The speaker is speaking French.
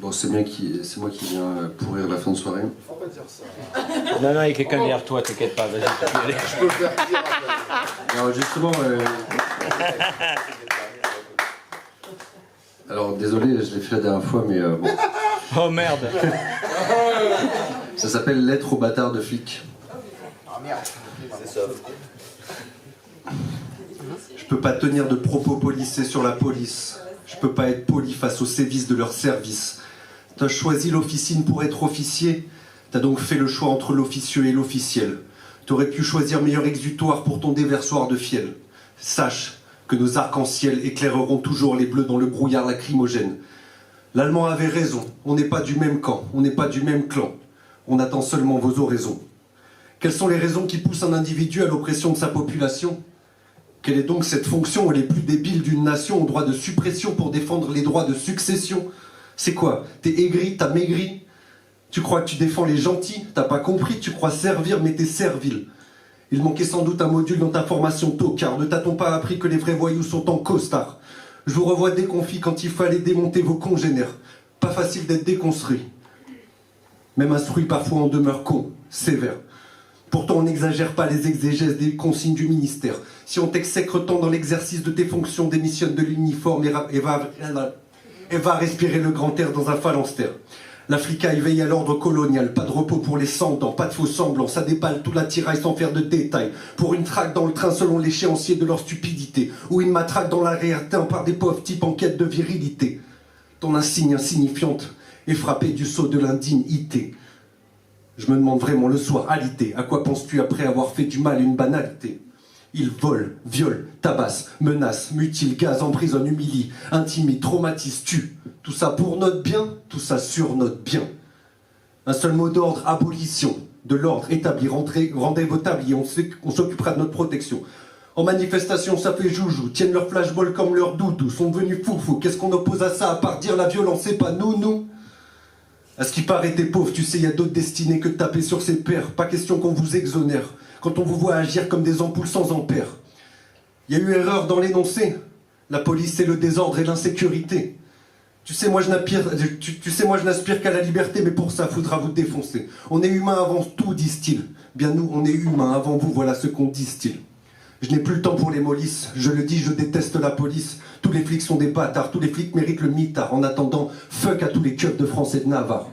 Bon, c'est moi qui viens pourrir la fin de soirée. Faut pas dire ça. Non, il y a quelqu'un derrière toi, t'inquiète pas, vas-y, tu peux y aller. Je peux faire pire après. Alors justement, alors désolé, je l'ai fait la dernière fois, mais bon. Oh merde. Ça s'appelle Lettre au bâtard de flic. Ah merde. C'est ça. Je peux pas tenir de propos policés sur la police. Je peux pas être poli face aux sévices de leur service. T'as choisi l'officine pour être officier. T'as donc fait le choix entre l'officieux et l'officiel. T'aurais pu choisir meilleur exutoire pour ton déversoir de fiel. Sache que nos arcs-en-ciel éclaireront toujours les bleus dans le brouillard lacrymogène. L'Allemand avait raison, on n'est pas du même camp, on n'est pas du même clan. On attend seulement vos oraisons. Quelles sont les raisons qui poussent un individu à l'oppression de sa population ? Quelle est donc cette fonction où les plus débiles d'une nation ont droit de suppression pour défendre les droits de succession ? C'est quoi ? T'es aigri, t'as maigri ? Tu crois que tu défends les gentils ? T'as pas compris, tu crois servir, mais t'es servile. Il manquait sans doute un module dans ta formation tocard. Ne t'a-t-on pas appris que les vrais voyous sont en costard ? Je vous revois déconfit quand il fallait démonter vos congénères. Pas facile d'être déconstruit. Même instruit parfois en demeure con, sévère. Pourtant on n'exagère pas les exégèses des consignes du ministère. Si on t'exècre tant dans l'exercice de tes fonctions, démissionne de l'uniforme et va respirer le grand air dans un phalanstère. La flicaille veille à l'ordre colonial, pas de repos pour les sans-dents, pas de faux semblants, ça déballe tout l'attirail sans faire de détails. Pour une traque dans le train selon l'échéancier de leur stupidité, ou une matraque dans l'arrière-train par des pauvres types en quête de virilité. Ton insigne insignifiante est frappée du sceau de l'indignité. Je me demande vraiment le soir, alité, à quoi penses-tu après avoir fait du mal une banalité ? Ils volent, violent, tabassent, menacent, mutilent, gazent, emprisonnent, humilient, intimident, traumatisent, tuent. Tout ça pour notre bien, tout ça sur notre bien. Un seul mot d'ordre, abolition. De l'ordre établi, rendez vos tabliers, on s'occupera de notre protection. En manifestation, ça fait joujou, tiennent leur flashball comme leur doudou, sont devenus foufou. Qu'est-ce qu'on oppose à ça, à part dire la violence, c'est pas nous. À ce qui paraît, t'es pauvre, tu sais, y a d'autres destinées que de taper sur ses pairs. Pas question qu'on vous exonère, quand on vous voit agir comme des ampoules sans ampères. Y a eu erreur dans l'énoncé. La police, c'est le désordre et l'insécurité. Tu sais, moi je n'aspire qu'à la liberté, mais pour ça, faudra vous défoncer. On est humain avant tout, disent-ils. Bien nous, on est humain avant vous, voilà ce qu'on disent-ils. Je n'ai plus le temps pour les mollisses, je le dis, je déteste la police. Tous les flics sont des bâtards, tous les flics méritent le mitard. En attendant, fuck à tous les keufs de France et de Navarre.